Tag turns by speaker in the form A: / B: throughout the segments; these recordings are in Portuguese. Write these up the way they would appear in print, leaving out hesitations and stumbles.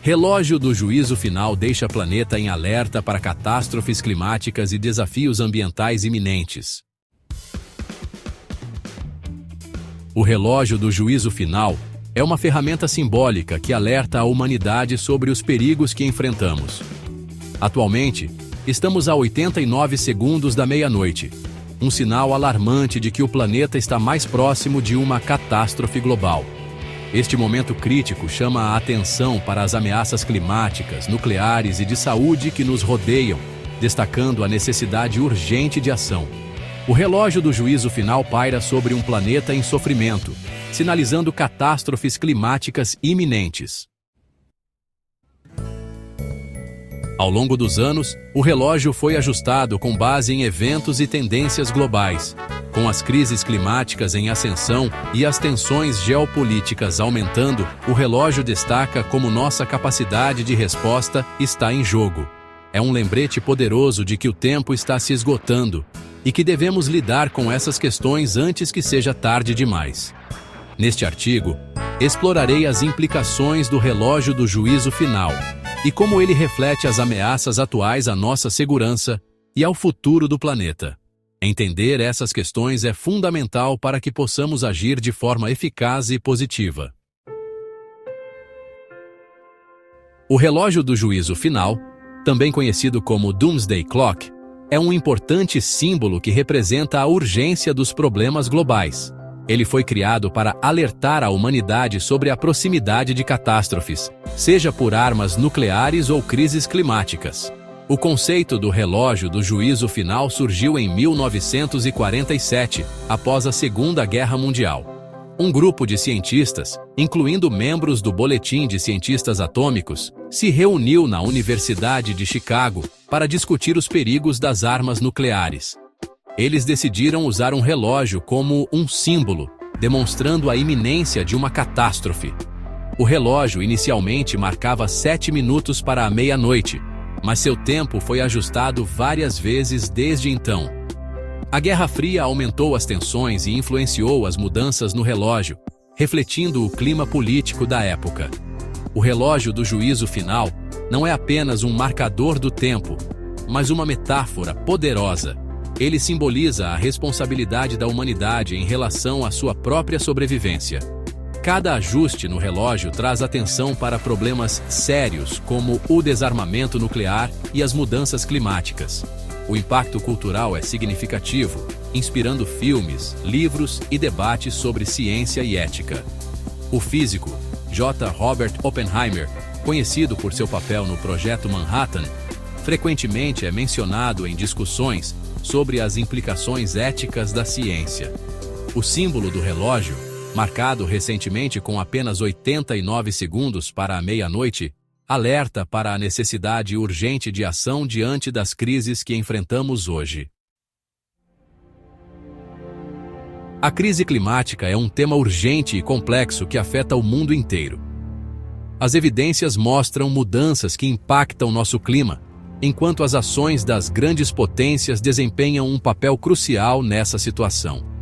A: Relógio do juízo final deixa planeta em alerta para catástrofes climáticas e desafios ambientais iminentes. O relógio do juízo final é uma ferramenta simbólica que alerta a humanidade sobre os perigos que enfrentamos. Atualmente, estamos a 89 segundos da meia-noite, um sinal alarmante de que o planeta está mais próximo de uma catástrofe global. Este momento crítico chama a atenção para as ameaças climáticas, nucleares e de saúde que nos rodeiam, destacando a necessidade urgente de ação. O relógio do juízo final paira sobre um planeta em sofrimento, sinalizando catástrofes climáticas iminentes. Ao longo dos anos, o relógio foi ajustado com base em eventos e tendências globais. Com as crises climáticas em ascensão e as tensões geopolíticas aumentando, o relógio destaca como nossa capacidade de resposta está em jogo. É um lembrete poderoso de que o tempo está se esgotando e que devemos lidar com essas questões antes que seja tarde demais. Neste artigo, explorarei as implicações do relógio do juízo final e como ele reflete as ameaças atuais à nossa segurança e ao futuro do planeta. Entender essas questões é fundamental para que possamos agir de forma eficaz e positiva. O relógio do juízo final, também conhecido como Doomsday Clock, é um importante símbolo que representa a urgência dos problemas globais. Ele foi criado para alertar a humanidade sobre a proximidade de catástrofes, seja por armas nucleares ou crises climáticas. O conceito do relógio do juízo final surgiu em 1947, após a Segunda Guerra Mundial. Um grupo de cientistas, incluindo membros do Boletim de Cientistas Atômicos, se reuniu na Universidade de Chicago para discutir os perigos das armas nucleares. Eles decidiram usar um relógio como um símbolo, demonstrando a iminência de uma catástrofe. O relógio inicialmente marcava 7 minutos para a meia-noite, mas seu tempo foi ajustado várias vezes desde então. A Guerra Fria aumentou as tensões e influenciou as mudanças no relógio, refletindo o clima político da época. O relógio do juízo final não é apenas um marcador do tempo, mas uma metáfora poderosa. Ele simboliza a responsabilidade da humanidade em relação à sua própria sobrevivência. Cada ajuste no relógio traz atenção para problemas sérios como o desarmamento nuclear e as mudanças climáticas. O impacto cultural é significativo, inspirando filmes, livros e debates sobre ciência e ética. O físico J. Robert Oppenheimer, conhecido por seu papel no Projeto Manhattan, frequentemente é mencionado em discussões sobre as implicações éticas da ciência. O símbolo do relógio, marcado recentemente com apenas 89 segundos para a meia-noite, alerta para a necessidade urgente de ação diante das crises que enfrentamos hoje. A crise climática é um tema urgente e complexo que afeta o mundo inteiro. As evidências mostram mudanças que impactam nosso clima, enquanto as ações das grandes potências desempenham um papel crucial nessa situação.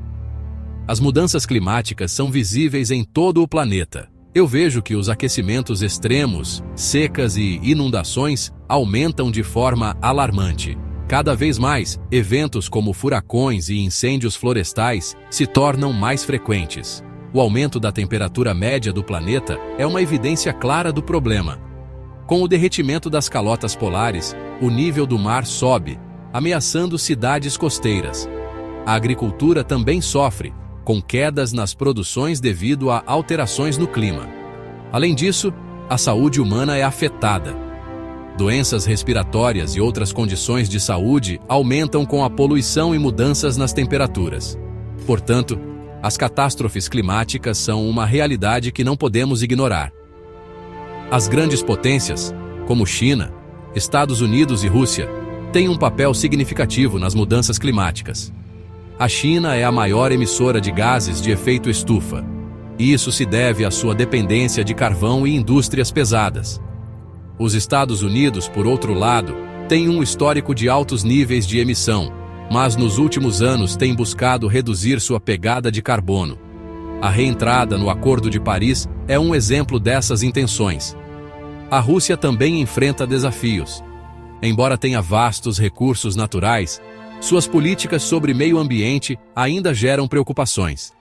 A: As mudanças climáticas são visíveis em todo o planeta. Eu vejo que os aquecimentos extremos, secas e inundações aumentam de forma alarmante. Cada vez mais, eventos como furacões e incêndios florestais se tornam mais frequentes. O aumento da temperatura média do planeta é uma evidência clara do problema. Com o derretimento das calotas polares, o nível do mar sobe, ameaçando cidades costeiras. A agricultura também sofre, com quedas nas produções devido a alterações no clima. Além disso, a saúde humana é afetada. Doenças respiratórias e outras condições de saúde aumentam com a poluição e mudanças nas temperaturas. Portanto, as catástrofes climáticas são uma realidade que não podemos ignorar. As grandes potências, como China, Estados Unidos e Rússia, têm um papel significativo nas mudanças climáticas. A China é a maior emissora de gases de efeito estufa. Isso se deve à sua dependência de carvão e indústrias pesadas. Os Estados Unidos, por outro lado, têm um histórico de altos níveis de emissão, mas nos últimos anos têm buscado reduzir sua pegada de carbono. A reentrada no Acordo de Paris é um exemplo dessas intenções. A Rússia também enfrenta desafios. Embora tenha vastos recursos naturais, suas políticas sobre meio ambiente ainda geram preocupações.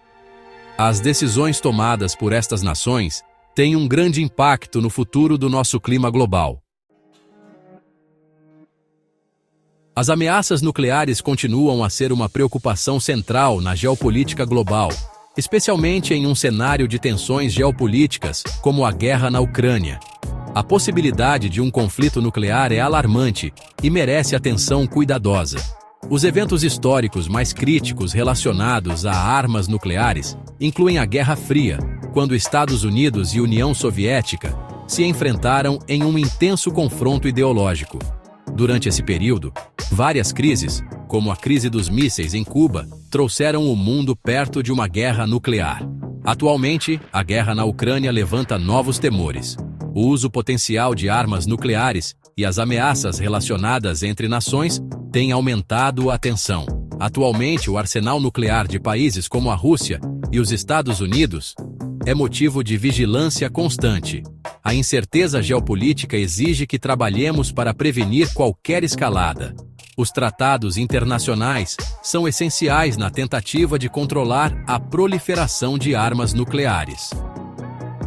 A: As decisões tomadas por estas nações têm um grande impacto no futuro do nosso clima global. As ameaças nucleares continuam a ser uma preocupação central na geopolítica global, especialmente em um cenário de tensões geopolíticas como a guerra na Ucrânia. A possibilidade de um conflito nuclear é alarmante e merece atenção cuidadosa. Os eventos históricos mais críticos relacionados a armas nucleares incluem a Guerra Fria, quando Estados Unidos e União Soviética se enfrentaram em um intenso confronto ideológico. Durante esse período, várias crises, como a crise dos mísseis em Cuba, trouxeram o mundo perto de uma guerra nuclear. Atualmente, a guerra na Ucrânia levanta novos temores. O uso potencial de armas nucleares e as ameaças relacionadas entre nações têm aumentado a tensão. Atualmente, o arsenal nuclear de países como a Rússia e os Estados Unidos é motivo de vigilância constante. A incerteza geopolítica exige que trabalhemos para prevenir qualquer escalada. Os tratados internacionais são essenciais na tentativa de controlar a proliferação de armas nucleares.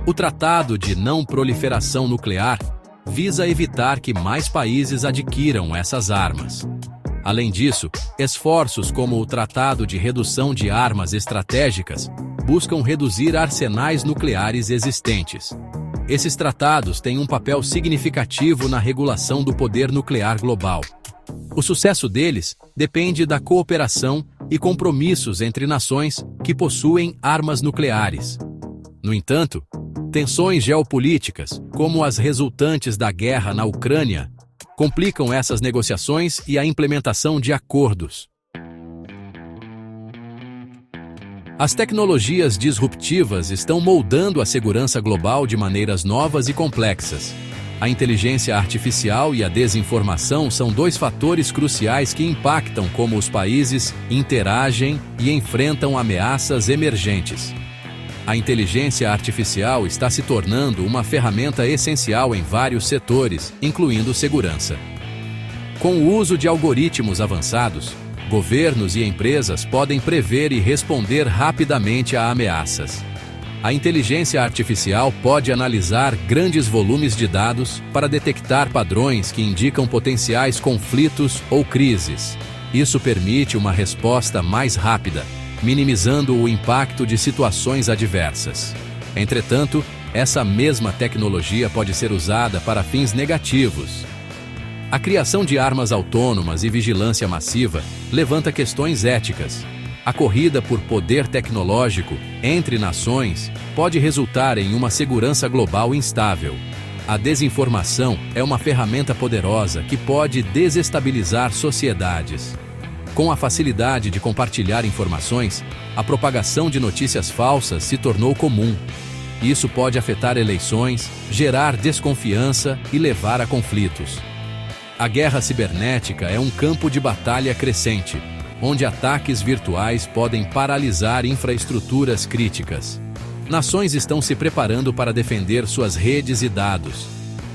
A: O Tratado de Não Proliferação Nuclear visa evitar que mais países adquiram essas armas. Além disso, esforços como o Tratado de Redução de Armas Estratégicas buscam reduzir arsenais nucleares existentes. Esses tratados têm um papel significativo na regulação do poder nuclear global. O sucesso deles depende da cooperação e compromissos entre nações que possuem armas nucleares. No entanto, tensões geopolíticas, como as resultantes da guerra na Ucrânia, complicam essas negociações e a implementação de acordos. As tecnologias disruptivas estão moldando a segurança global de maneiras novas e complexas. A inteligência artificial e a desinformação são dois fatores cruciais que impactam como os países interagem e enfrentam ameaças emergentes. A inteligência artificial está se tornando uma ferramenta essencial em vários setores, incluindo segurança. Com o uso de algoritmos avançados, governos e empresas podem prever e responder rapidamente a ameaças. A inteligência artificial pode analisar grandes volumes de dados para detectar padrões que indicam potenciais conflitos ou crises. Isso permite uma resposta mais rápida, minimizando o impacto de situações adversas. Entretanto, essa mesma tecnologia pode ser usada para fins negativos. A criação de armas autônomas e vigilância massiva levanta questões éticas. A corrida por poder tecnológico entre nações pode resultar em uma segurança global instável. A desinformação é uma ferramenta poderosa que pode desestabilizar sociedades. Com a facilidade de compartilhar informações, a propagação de notícias falsas se tornou comum. Isso pode afetar eleições, gerar desconfiança e levar a conflitos. A guerra cibernética é um campo de batalha crescente, onde ataques virtuais podem paralisar infraestruturas críticas. Nações estão se preparando para defender suas redes e dados.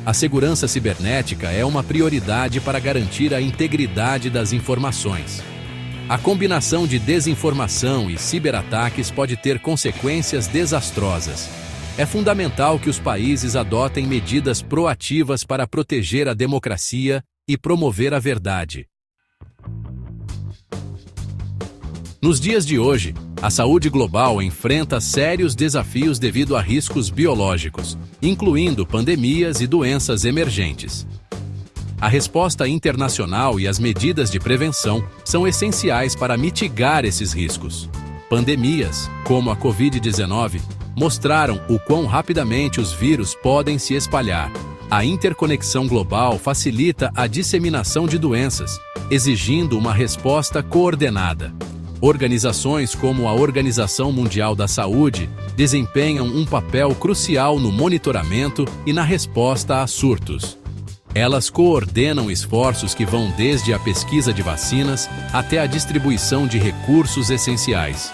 A: A segurança cibernética é uma prioridade para garantir a integridade das informações. A combinação de desinformação e ciberataques pode ter consequências desastrosas. É fundamental que os países adotem medidas proativas para proteger a democracia e promover a verdade. Nos dias de hoje, a saúde global enfrenta sérios desafios devido a riscos biológicos, incluindo pandemias e doenças emergentes. A resposta internacional e as medidas de prevenção são essenciais para mitigar esses riscos. Pandemias, como a Covid-19, mostraram o quão rapidamente os vírus podem se espalhar. A interconexão global facilita a disseminação de doenças, exigindo uma resposta coordenada. Organizações como a Organização Mundial da Saúde desempenham um papel crucial no monitoramento e na resposta a surtos. Elas coordenam esforços que vão desde a pesquisa de vacinas até a distribuição de recursos essenciais.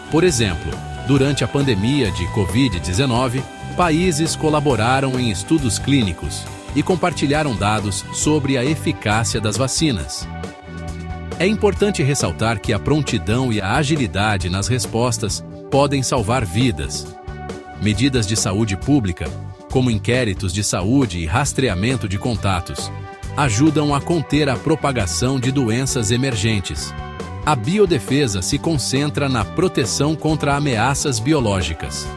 A: Por exemplo, durante a pandemia de Covid-19, países colaboraram em estudos clínicos, e compartilharam dados sobre a eficácia das vacinas. É importante ressaltar que a prontidão e a agilidade nas respostas podem salvar vidas. Medidas de saúde pública, como inquéritos de saúde e rastreamento de contatos, ajudam a conter a propagação de doenças emergentes. A biodefesa se concentra na proteção contra ameaças biológicas.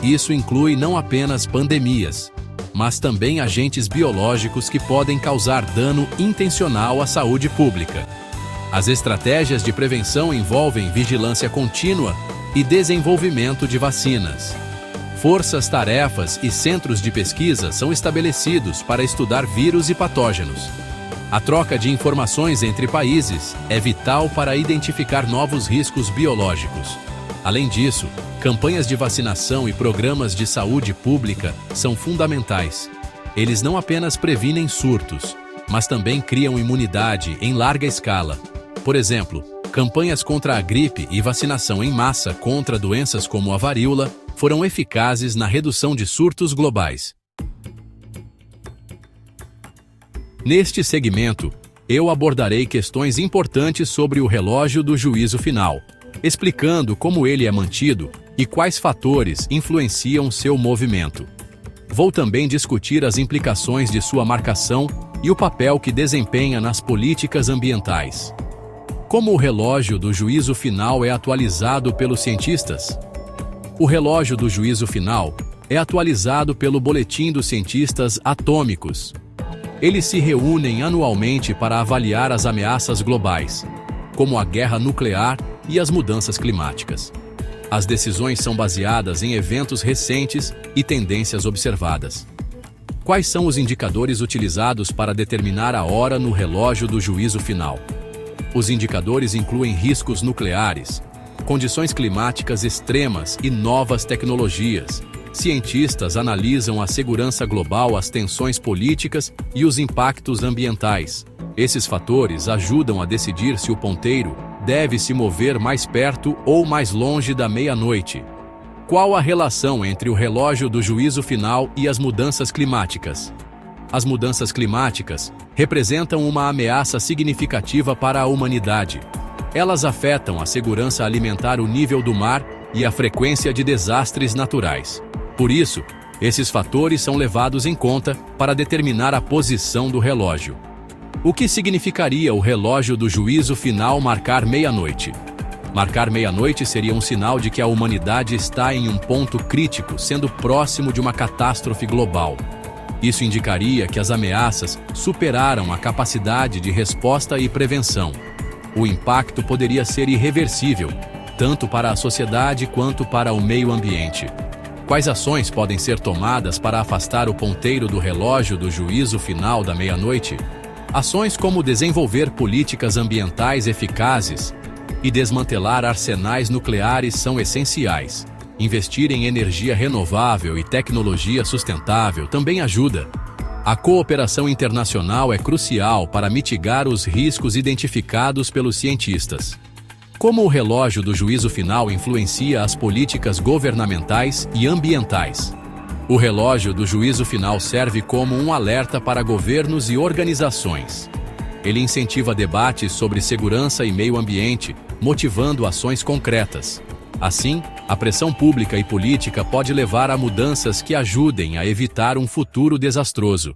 A: Isso inclui não apenas pandemias, mas também agentes biológicos que podem causar dano intencional à saúde pública. As estratégias de prevenção envolvem vigilância contínua e desenvolvimento de vacinas. Forças-tarefas e centros de pesquisa são estabelecidos para estudar vírus e patógenos. A troca de informações entre países é vital para identificar novos riscos biológicos. Além disso, campanhas de vacinação e programas de saúde pública são fundamentais. Eles não apenas previnem surtos, mas também criam imunidade em larga escala. Por exemplo, campanhas contra a gripe e vacinação em massa contra doenças como a varíola foram eficazes na redução de surtos globais. Neste segmento, eu abordarei questões importantes sobre o relógio do juízo final, explicando como ele é mantido e quais fatores influenciam seu movimento. Vou também discutir as implicações de sua marcação e o papel que desempenha nas políticas ambientais. Como o relógio do juízo final é atualizado pelos cientistas? O relógio do juízo final é atualizado pelo Boletim dos Cientistas Atômicos. Eles se reúnem anualmente para avaliar as ameaças globais, como a guerra nuclear e as mudanças climáticas. As decisões são baseadas em eventos recentes e tendências observadas. Quais são os indicadores utilizados para determinar a hora no relógio do juízo final? Os indicadores incluem riscos nucleares, condições climáticas extremas e novas tecnologias. Cientistas analisam a segurança global, as tensões políticas e os impactos ambientais. Esses fatores ajudam a decidir se o ponteiro deve se mover mais perto ou mais longe da meia-noite. Qual a relação entre o relógio do juízo final e as mudanças climáticas? As mudanças climáticas representam uma ameaça significativa para a humanidade. Elas afetam a segurança alimentar, o nível do mar e a frequência de desastres naturais. Por isso, esses fatores são levados em conta para determinar a posição do relógio. O que significaria o relógio do juízo final marcar meia-noite? Marcar meia-noite seria um sinal de que a humanidade está em um ponto crítico, sendo próximo de uma catástrofe global. Isso indicaria que as ameaças superaram a capacidade de resposta e prevenção. O impacto poderia ser irreversível, tanto para a sociedade quanto para o meio ambiente. Quais ações podem ser tomadas para afastar o ponteiro do relógio do juízo final da meia-noite? Ações como desenvolver políticas ambientais eficazes e desmantelar arsenais nucleares são essenciais. Investir em energia renovável e tecnologia sustentável também ajuda. A cooperação internacional é crucial para mitigar os riscos identificados pelos cientistas. Como o relógio do juízo final influencia as políticas governamentais e ambientais? O relógio do juízo final serve como um alerta para governos e organizações. Ele incentiva debates sobre segurança e meio ambiente, motivando ações concretas. Assim, a pressão pública e política pode levar a mudanças que ajudem a evitar um futuro desastroso.